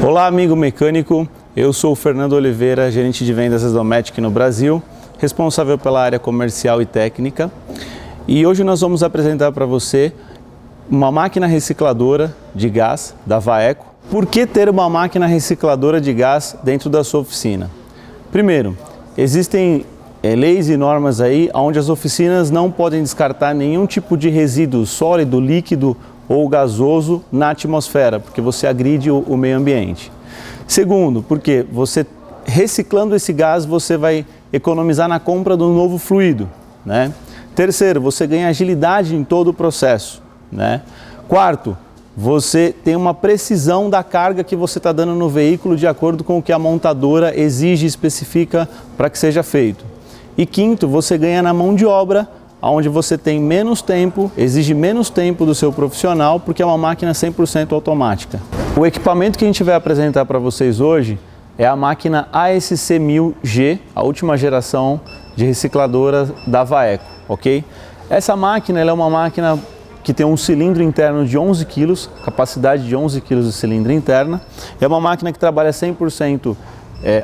Olá, amigo mecânico. Eu sou o Fernando Oliveira, gerente de vendas da Dometic no Brasil, responsável pela área comercial e técnica. E hoje nós vamos apresentar para você uma máquina recicladora de gás da Vaeco. Por que ter uma máquina recicladora de gás dentro da sua oficina? Primeiro, existem leis e normas aí onde as oficinas não podem descartar nenhum tipo de resíduo sólido, líquido ou gasoso na atmosfera, porque você agride o meio ambiente. Segundo, porque você reciclando esse gás, você vai economizar na compra do novo fluido, né? Terceiro, você ganha agilidade em todo o processo, né? Quarto, você tem uma precisão da carga que você está dando no veículo de acordo com o que a montadora exige e especifica para que seja feito. E quinto, você ganha na mão de obra, onde você tem menos tempo, exige menos tempo do seu profissional, porque é uma máquina 100% automática. O equipamento que a gente vai apresentar para vocês hoje é a máquina ASC1000G, a última geração de recicladora da Vaeco, ok? Essa máquina ela é uma máquina que tem um cilindro interno de 11 kg, capacidade de 11 kg de cilindro interna. É uma máquina que trabalha 100%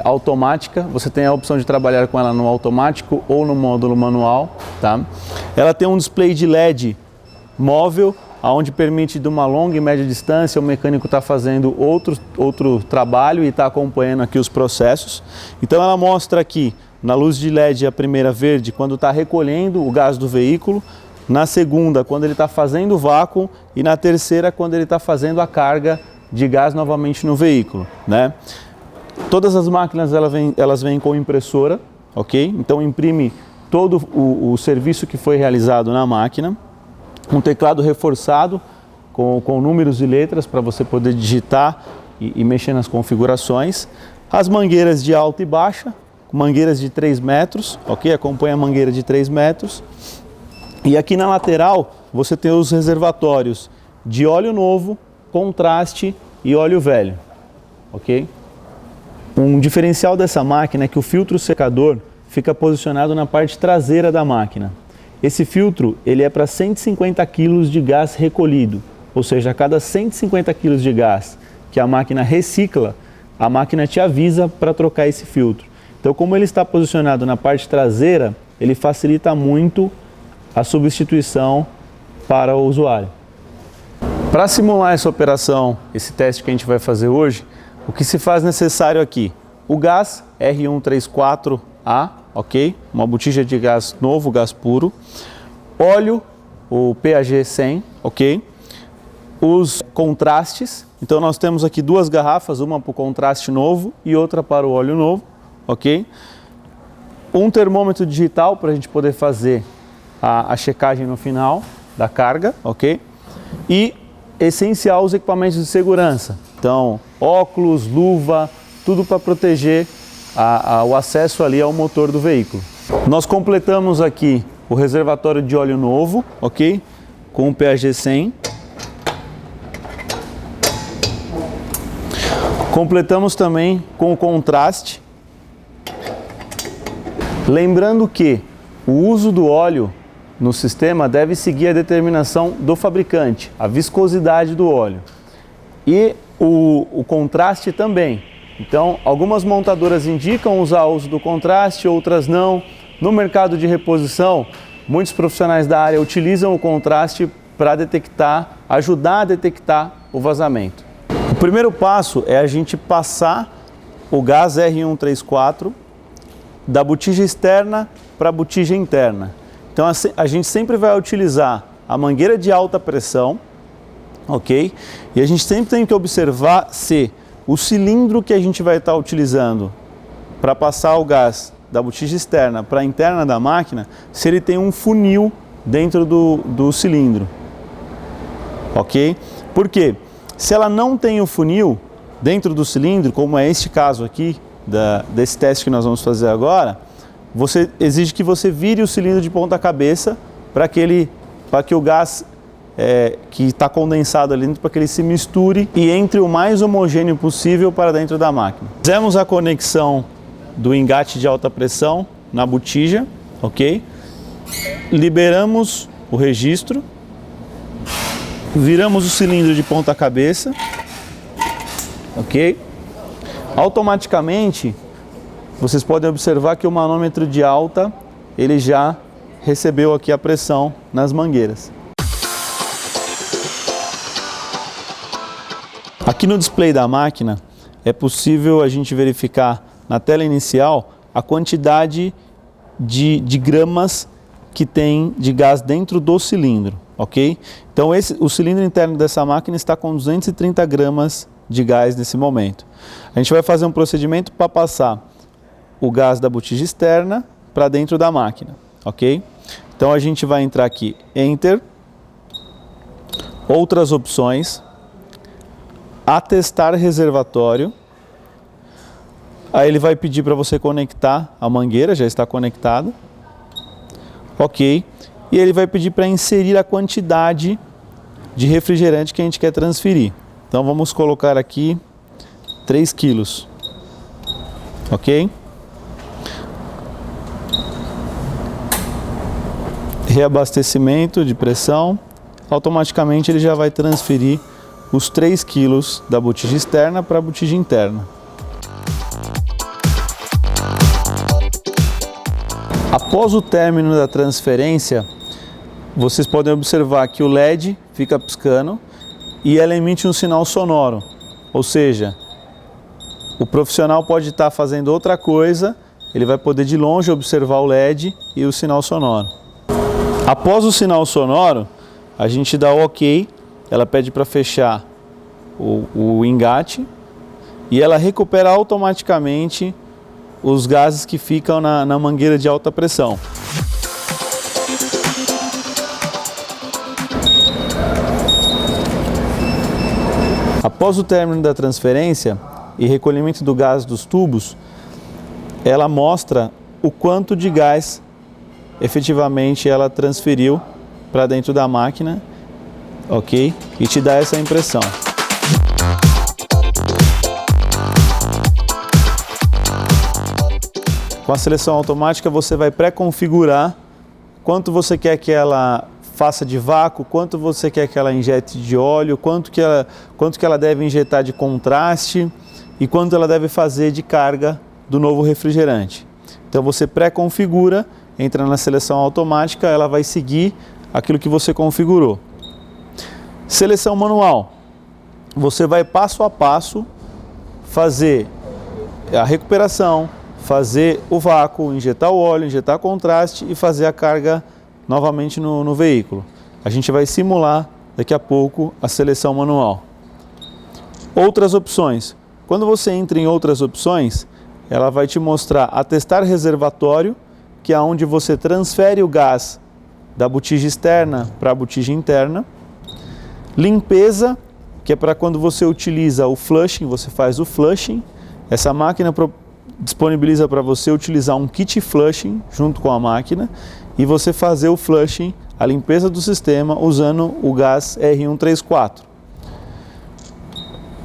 automática, você tem a opção de trabalhar com ela no automático ou no módulo manual, tá? Ela tem um display de LED móvel, onde permite de uma longa e média distância o mecânico está fazendo outro trabalho e está acompanhando aqui os processos. Então ela mostra aqui na luz de LED a primeira verde quando está recolhendo o gás do veículo, na segunda quando ele está fazendo o vácuo e na terceira quando ele está fazendo a carga de gás novamente no veículo, né? Todas as máquinas elas vêm com impressora, ok? Então imprime todo o serviço que foi realizado na máquina. Um teclado reforçado com números e letras para você poder digitar e mexer nas configurações. As mangueiras de alta e baixa, mangueiras de 3 metros, ok? Acompanha a mangueira de 3 metros. E aqui na lateral você tem os reservatórios de óleo novo, contraste e óleo velho, ok? Um diferencial dessa máquina é que o filtro secador fica posicionado na parte traseira da máquina. Esse filtro ele é para 150 kg de gás recolhido, ou seja, a cada 150 kg de gás que a máquina recicla, a máquina te avisa para trocar esse filtro. Então, como ele está posicionado na parte traseira, ele facilita muito a substituição para o usuário. Para simular essa operação, esse teste que a gente vai fazer hoje, o que se faz necessário aqui? O gás R134A, ok? Uma botija de gás novo, gás puro. Óleo, o PAG 100, ok? Os contrastes. Então nós temos aqui duas garrafas, uma para o contraste novo e outra para o óleo novo, ok? Um termômetro digital para a gente poder fazer a checagem no final da carga, ok? E essencial os equipamentos de segurança. Então, óculos, luva, tudo para proteger o acesso ali ao motor do veículo. Nós completamos aqui o reservatório de óleo novo, ok? Com o PAG 100. Completamos também com o contraste. Lembrando que o uso do óleo no sistema deve seguir a determinação do fabricante, a viscosidade do óleo. E o contraste também. Então, algumas montadoras indicam usar o uso do contraste, outras não. No mercado de reposição, muitos profissionais da área utilizam o contraste para detectar, ajudar a detectar o vazamento. O primeiro passo é a gente passar o gás R134 da botija externa para a botija interna. Então, a gente sempre vai utilizar a mangueira de alta pressão, ok? E a gente sempre tem que observar se o cilindro que a gente vai estar utilizando para passar o gás da botija externa para a interna da máquina, se ele tem um funil dentro do cilindro, ok? Por quê? Se ela não tem o funil dentro do cilindro, como é este caso aqui, desse teste que nós vamos fazer agora, exige que você vire o cilindro de ponta cabeça para que o gás que está condensado ali dentro, para que ele se misture e entre o mais homogêneo possível para dentro da máquina. Fizemos a conexão do engate de alta pressão na botija, ok? Liberamos o registro, viramos o cilindro de ponta cabeça, ok? Automaticamente, vocês podem observar que o manômetro de alta, ele já recebeu aqui a pressão nas mangueiras. Aqui no display da máquina, é possível a gente verificar na tela inicial a quantidade de gramas que tem de gás dentro do cilindro, ok? Então o cilindro interno dessa máquina está com 230 gramas de gás nesse momento. A gente vai fazer um procedimento para passar o gás da botija externa para dentro da máquina, ok? Então a gente vai entrar aqui, Enter, outras opções, atestar reservatório. Aí ele vai pedir para você conectar a mangueira, já está conectada. Ok. E ele vai pedir para inserir a quantidade de refrigerante que a gente quer transferir. Então vamos colocar aqui 3 quilos. Ok. Reabastecimento de pressão. Automaticamente ele já vai transferir os 3 quilos da botija externa para a botija interna. Após o término da transferência, vocês podem observar que o LED fica piscando e ela emite um sinal sonoro. Ou seja, o profissional pode estar fazendo outra coisa, ele vai poder de longe observar o LED e o sinal sonoro. Após o sinal sonoro, a gente dá o OK, ela pede para fechar o engate e ela recupera automaticamente os gases que ficam na mangueira de alta pressão. Após o término da transferência e recolhimento do gás dos tubos, ela mostra o quanto de gás efetivamente ela transferiu para dentro da máquina, ok? E te dá essa impressão. Com a seleção automática você vai pré-configurar quanto você quer que ela faça de vácuo, quanto você quer que ela injete de óleo, quanto que ela deve injetar de contraste e quanto ela deve fazer de carga do novo refrigerante. Então você pré-configura, entra na seleção automática, ela vai seguir aquilo que você configurou. Seleção manual. Você vai passo a passo fazer a recuperação, fazer o vácuo, injetar o óleo, injetar contraste e fazer a carga novamente no veículo. A gente vai simular daqui a pouco a seleção manual. Outras opções. Quando você entra em outras opções, ela vai te mostrar atestar reservatório, que é onde você transfere o gás da botija externa para a botija interna. Limpeza, que é para quando você utiliza o flushing, você faz o flushing. Essa máquina disponibiliza para você utilizar um kit flushing junto com a máquina e você fazer o flushing, a limpeza do sistema usando o gás R134.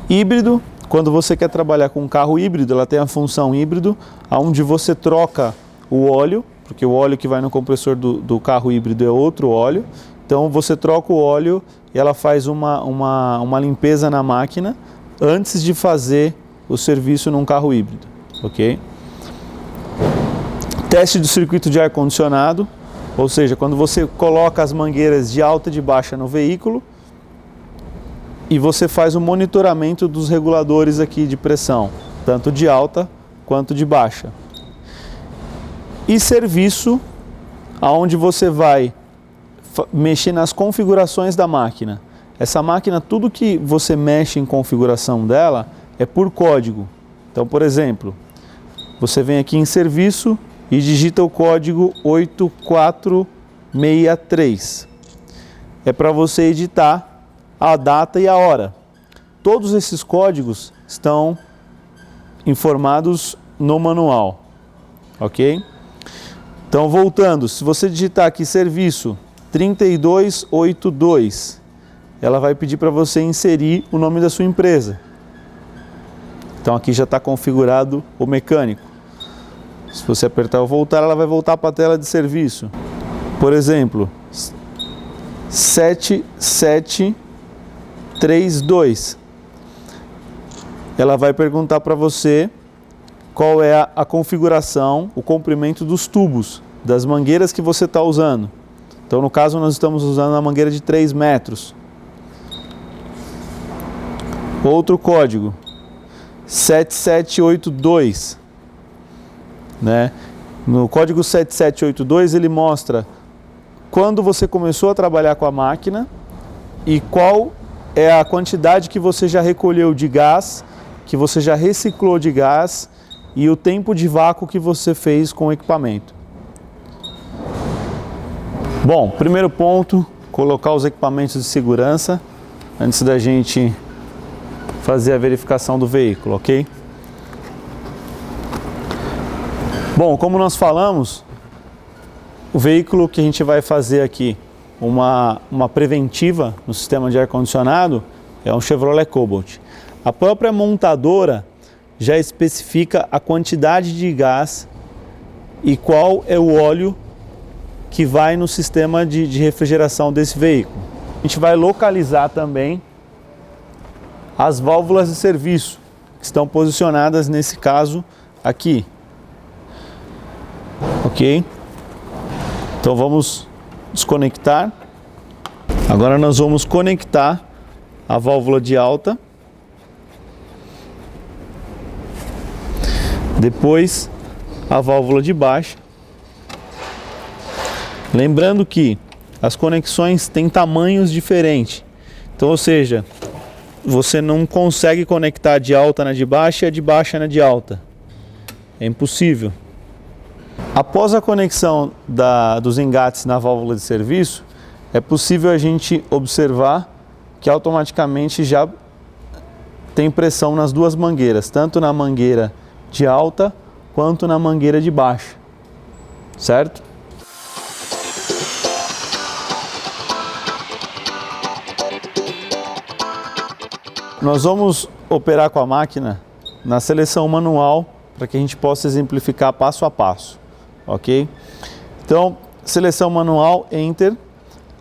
Híbrido, quando você quer trabalhar com um carro híbrido, ela tem a função híbrido, onde você troca o óleo, porque o óleo que vai no compressor do carro híbrido é outro óleo, então você troca o óleo e ela faz uma limpeza na máquina antes de fazer o serviço num carro híbrido. Ok? Teste do circuito de ar-condicionado, ou seja, quando você coloca as mangueiras de alta e de baixa no veículo e você faz o monitoramento dos reguladores aqui de pressão, tanto de alta quanto de baixa. E serviço, onde você vai mexer nas configurações da máquina. Essa máquina, tudo que você mexe em configuração dela é por código. Então, por exemplo, você vem aqui em serviço e digita o código 8463. É para você editar a data e a hora. Todos esses códigos estão informados no manual, ok? Então, voltando, se você digitar aqui serviço 3282, ela vai pedir para você inserir o nome da sua empresa. Então aqui já está configurado o mecânico. Se você apertar o voltar, ela vai voltar para a tela de serviço. Por exemplo, 7732. ela vai perguntar para você qual é a configuração, o comprimento dos tubos, das mangueiras que você está usando. Então, no caso, nós estamos usando uma mangueira de 3 metros. Outro código, 7782, né? No código 7782 ele mostra quando você começou a trabalhar com a máquina e qual é a quantidade que você já recolheu de gás, que você já reciclou de gás e o tempo de vácuo que você fez com o equipamento. Bom, primeiro ponto, colocar os equipamentos de segurança antes da gente fazer a verificação do veículo, ok? Bom, como nós falamos, o veículo que a gente vai fazer aqui, uma preventiva no sistema de ar-condicionado, é um Chevrolet Cobalt. A própria montadora já especifica a quantidade de gás e qual é o óleo que vai no sistema de refrigeração desse veículo. A gente vai localizar também as válvulas de serviço, que estão posicionadas nesse caso aqui. Ok? Então vamos desconectar. Agora nós vamos conectar a válvula de alta. Depois a válvula de baixa. Lembrando que as conexões têm tamanhos diferentes. Então, ou seja, você não consegue conectar de alta na de baixa e a de baixa na de alta. É impossível. Após a conexão dos engates na válvula de serviço, é possível a gente observar que automaticamente já tem pressão nas duas mangueiras, tanto na mangueira de alta quanto na mangueira de baixa, certo? Nós vamos operar com a máquina na seleção manual para que a gente possa exemplificar passo a passo, ok? Então, seleção manual, Enter.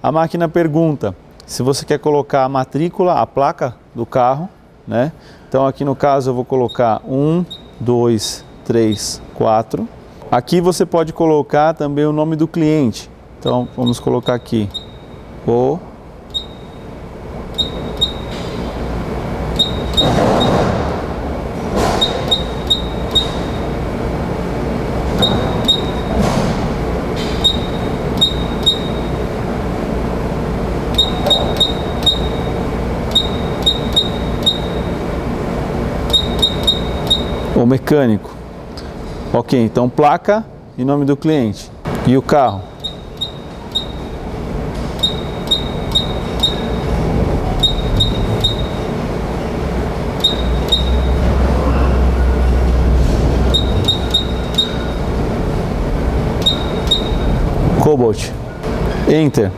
A máquina pergunta se você quer colocar a matrícula, a placa do carro, né? Então, aqui no caso eu vou colocar 1, 2, 3, 4. Aqui você pode colocar também o nome do cliente. Então, vamos colocar aqui o mecânico. Ok, então placa e nome do cliente. E o carro? Cobalt. Enter.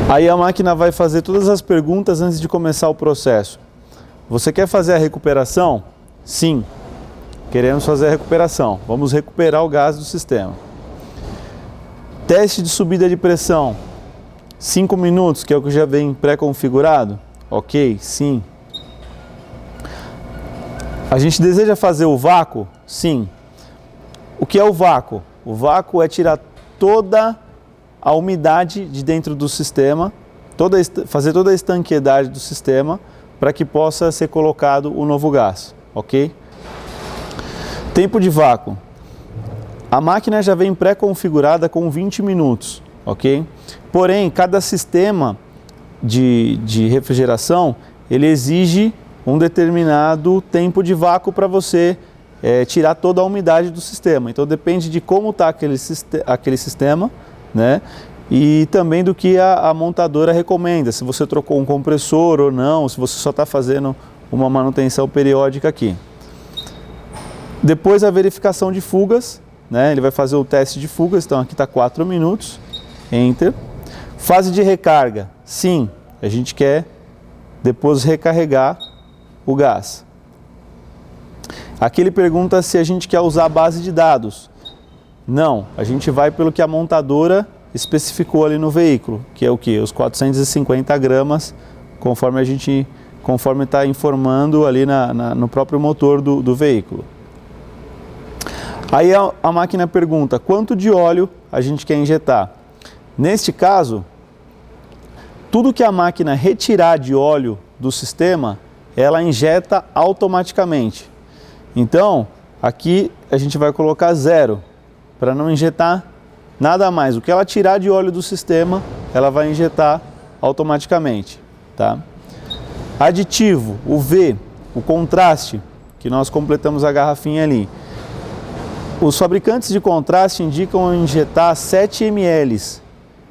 Aí a máquina vai fazer todas as perguntas antes de começar o processo. Você quer fazer a recuperação? Sim, queremos fazer a recuperação. Vamos recuperar o gás do sistema. Teste de subida de pressão. 5 minutos, que é o que já vem pré-configurado. Ok, sim. A gente deseja fazer o vácuo? Sim. O que é o vácuo? O vácuo é tirar toda a umidade de dentro do sistema, fazer toda a estanqueidade do sistema para que possa ser colocado o novo gás. Ok? Tempo de vácuo. A máquina já vem pré-configurada com 20 minutos, ok? Porém, cada sistema de refrigeração, ele exige um determinado tempo de vácuo para você tirar toda a umidade do sistema. Então, depende de como está aquele sistema, né? E também do que a montadora recomenda, se você trocou um compressor ou não, se você só está fazendo uma manutenção periódica aqui. Depois a verificação de fugas, né? Ele vai fazer o teste de fugas, então aqui está 4 minutos, Enter. Fase de recarga, sim, a gente quer depois recarregar o gás. Aqui ele pergunta se a gente quer usar a base de dados. Não, a gente vai pelo que a montadora especificou ali no veículo, que é o que? Os 450 gramas, conforme a gente conforme está informando ali no próprio motor do veículo. Aí a máquina pergunta quanto de óleo a gente quer injetar. Neste caso, tudo que a máquina retirar de óleo do sistema, ela injeta automaticamente. Então, aqui a gente vai colocar 0, para não injetar nada mais. O que ela tirar de óleo do sistema, ela vai injetar automaticamente, tá? Aditivo, o V, o contraste, que nós completamos a garrafinha ali. Os fabricantes de contraste indicam injetar 7 ml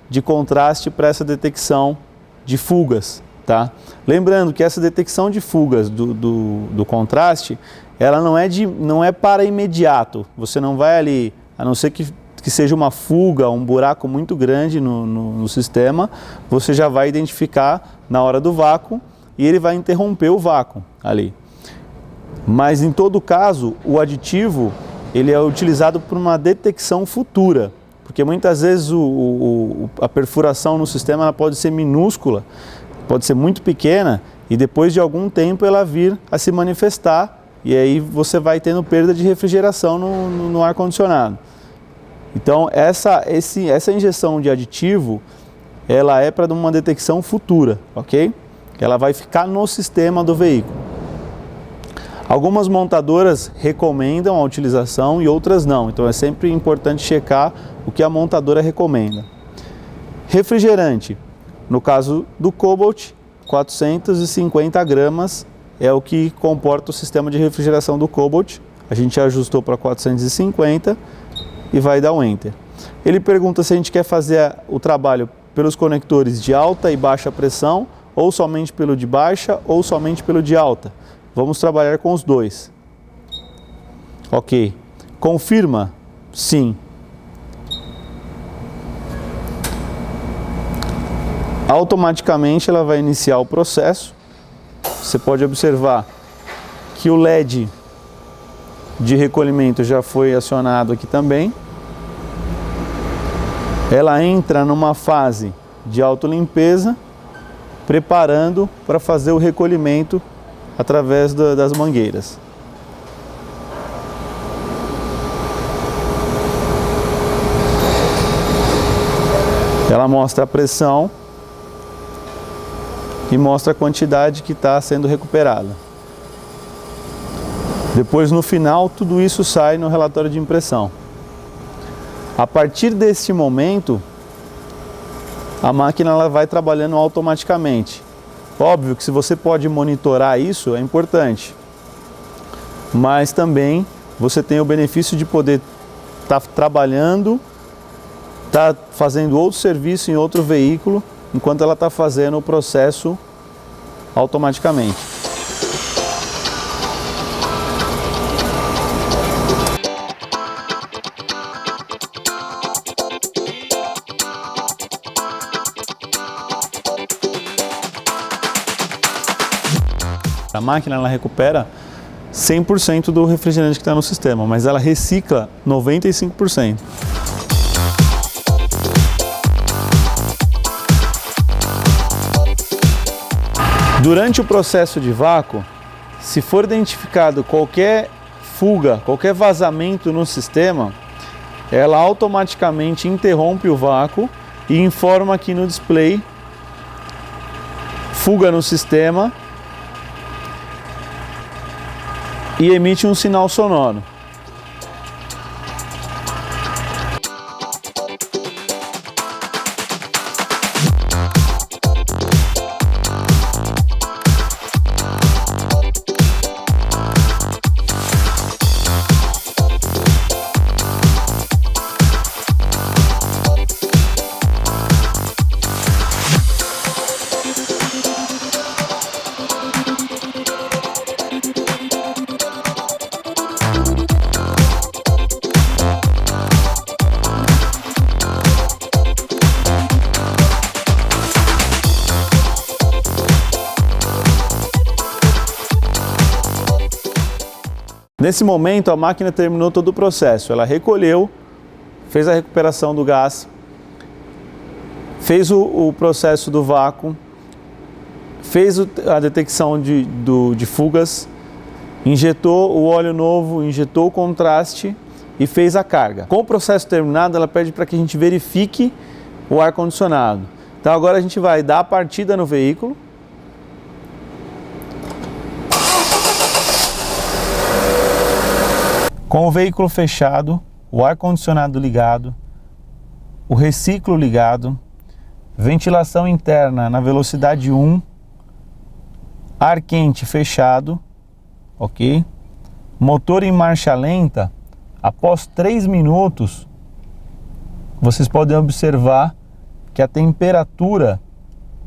de contraste para essa detecção de fugas, tá? Lembrando que essa detecção de fugas do contraste, ela não é para imediato. Você não vai ali, a não ser que seja uma fuga, um buraco muito grande no sistema, você já vai identificar na hora do vácuo e ele vai interromper o vácuo ali. Mas em todo caso, o aditivo, ele é utilizado por uma detecção futura, porque muitas vezes a perfuração no sistema ela pode ser minúscula, pode ser muito pequena e depois de algum tempo ela vir a se manifestar e aí você vai tendo perda de refrigeração no ar-condicionado. Então essa injeção de aditivo, ela é para uma detecção futura, ok? Ela vai ficar no sistema do veículo. Algumas montadoras recomendam a utilização e outras não, então é sempre importante checar o que a montadora recomenda. Refrigerante, no caso do Cobalt, 450 gramas é o que comporta o sistema de refrigeração do Cobalt. A gente ajustou para 450 e vai dar um Enter. Ele pergunta se a gente quer fazer o trabalho pelos conectores de alta e baixa pressão, ou somente pelo de baixa, ou somente pelo de alta. Vamos trabalhar com os dois. Ok. Confirma? Sim. Automaticamente ela vai iniciar o processo. Você pode observar que o LED de recolhimento já foi acionado aqui também. Ela entra numa fase de autolimpeza, preparando para fazer o recolhimento através das mangueiras. Ela mostra a pressão e mostra a quantidade que está sendo recuperada. Depois, no final, tudo isso sai no relatório de impressão. A partir desse momento, a máquina ela vai trabalhando automaticamente. Óbvio que se você pode monitorar isso, é importante. Mas também você tem o benefício de poder estar trabalhando, estar fazendo outro serviço em outro veículo, enquanto ela está fazendo o processo automaticamente. A máquina ela recupera 100% do refrigerante que está no sistema, mas ela recicla 95%. Durante o processo de vácuo, se for identificado qualquer fuga, qualquer vazamento no sistema, ela automaticamente interrompe o vácuo e informa aqui no display fuga no sistema e emite um sinal sonoro. Nesse momento, a máquina terminou todo o processo. Ela recolheu, fez a recuperação do gás, fez o processo do vácuo, fez a detecção de fugas, injetou o óleo novo, injetou o contraste e fez a carga. Com o processo terminado, ela pede para que a gente verifique o ar-condicionado. Então agora a gente vai dar a partida no veículo. Com o veículo fechado, o ar-condicionado ligado, o reciclo ligado, ventilação interna na velocidade 1, ar quente fechado, ok? Motor em marcha lenta, após 3 minutos, vocês podem observar que a temperatura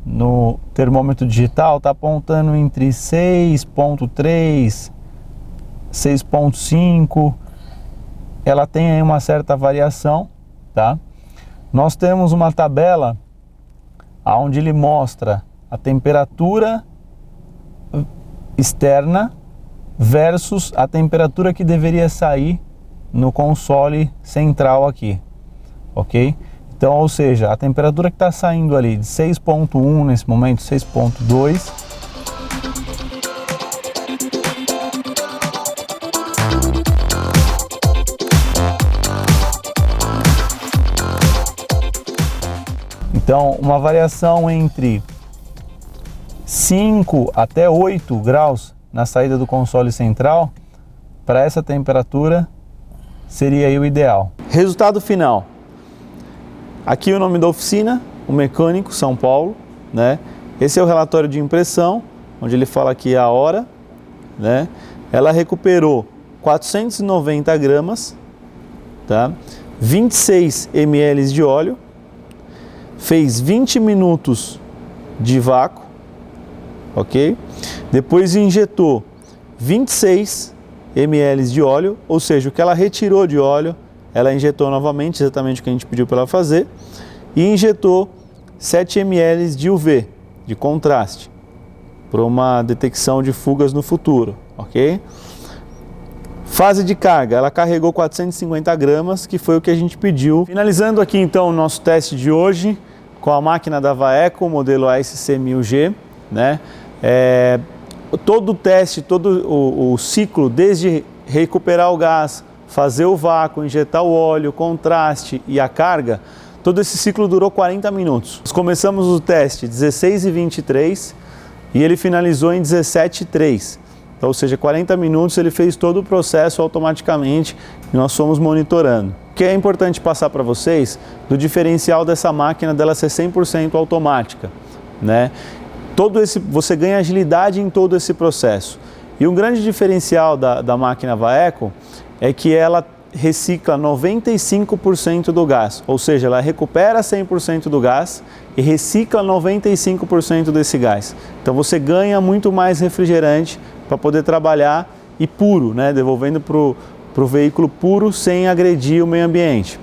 no termômetro digital está apontando entre 6,3, 6,5, ela tem aí uma certa variação, tá? Nós temos uma tabela onde ele mostra a temperatura externa versus a temperatura que deveria sair no console central aqui, ok? Então, ou seja, a temperatura que está saindo ali de 6,1 nesse momento, 6,2, então uma variação entre 5 até 8 graus na saída do console central, para essa temperatura seria aí o ideal. Resultado final. Aqui o nome da oficina, o Mecânico São Paulo, né? Esse é o relatório de impressão, onde ele fala aqui a hora, né? Ela recuperou 490 gramas, tá? 26 ml de óleo, fez 20 minutos de vácuo, ok? Depois injetou 26 ml de óleo, ou seja, o que ela retirou de óleo, ela injetou novamente, exatamente o que a gente pediu para ela fazer, e injetou 7 ml de UV, de contraste, para uma detecção de fugas no futuro, ok? Fase de carga, ela carregou 450 gramas, que foi o que a gente pediu. Finalizando aqui então o nosso teste de hoje, com a máquina da Vaeco, modelo ASC 1000G, né? Todo o teste, todo o ciclo, desde recuperar o gás, fazer o vácuo, injetar o óleo, contraste e a carga, todo esse ciclo durou 40 minutos. Nós começamos o teste 16h23 e ele finalizou em 17h03. Então, ou seja, 40 minutos ele fez todo o processo automaticamente e nós fomos monitorando. O que é importante passar para vocês do diferencial dessa máquina dela ser 100% automática, né? Você ganha agilidade em todo esse processo. E um grande diferencial da máquina Vaeco é que ela recicla 95% do gás, ou seja, ela recupera 100% do gás e recicla 95% desse gás. Então você ganha muito mais refrigerante para poder trabalhar e puro, né? Devolvendo para o veículo puro sem agredir o meio ambiente.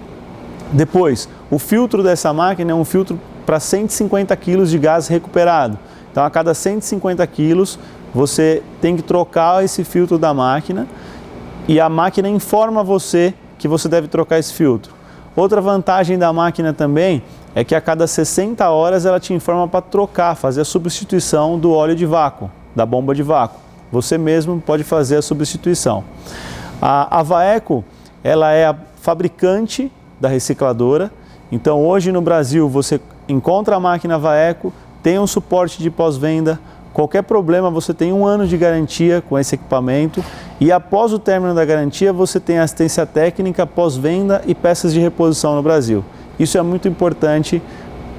Depois, o filtro dessa máquina é um filtro para 150 kg de gás recuperado. Então, a cada 150 quilos, você tem que trocar esse filtro da máquina e a máquina informa você que você deve trocar esse filtro. Outra vantagem da máquina também é que a cada 60 horas ela te informa para trocar, fazer a substituição do óleo de vácuo, da bomba de vácuo. Você mesmo pode fazer a substituição. A Vaeco, ela é a fabricante da recicladora. Então, hoje no Brasil, você encontra a máquina Vaeco, tem um suporte de pós-venda, qualquer problema você tem 1 ano de garantia com esse equipamento e após o término da garantia você tem assistência técnica, pós-venda e peças de reposição no Brasil. Isso é muito importante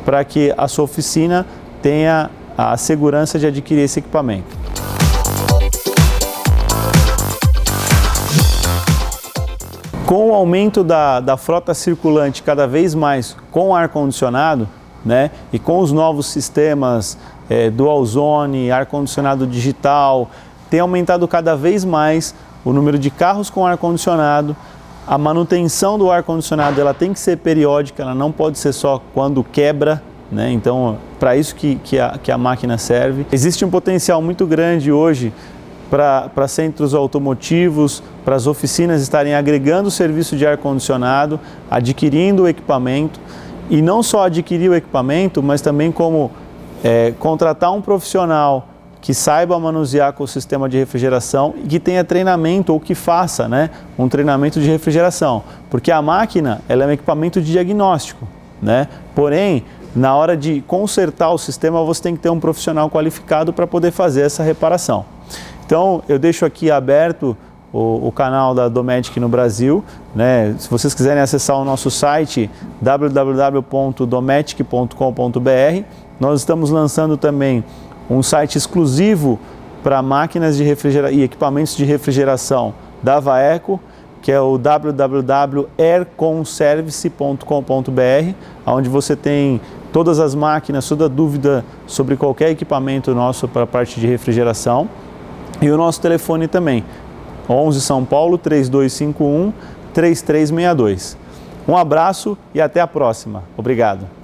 para que a sua oficina tenha a segurança de adquirir esse equipamento. Com o aumento da frota circulante cada vez mais com ar-condicionado, né, e com os novos sistemas Dual Zone, ar-condicionado digital, tem aumentado cada vez mais o número de carros com ar-condicionado. A manutenção do ar-condicionado ela tem que ser periódica, ela não pode ser só quando quebra, né? Então, para isso que a máquina serve. Existe um potencial muito grande hoje para centros automotivos, para as oficinas estarem agregando o serviço de ar-condicionado, adquirindo o equipamento. E não só adquirir o equipamento, mas também como contratar um profissional que saiba manusear com o sistema de refrigeração e que tenha treinamento ou que faça, né, um treinamento de refrigeração. Porque a máquina, ela é um equipamento de diagnóstico, né? Porém, na hora de consertar o sistema, você tem que ter um profissional qualificado para poder fazer essa reparação. Então, eu deixo aqui aberto o canal da Dometic no Brasil, né? Se vocês quiserem acessar o nosso site www.dometic.com.br, nós estamos lançando também um site exclusivo para máquinas de refrigeração e equipamentos de refrigeração da Vaeco, que é o www.airconservice.com.br, onde você tem todas as máquinas, toda dúvida sobre qualquer equipamento nosso para a parte de refrigeração. E o nosso telefone também, 11 São Paulo 3251 3362. Um abraço e até a próxima. Obrigado.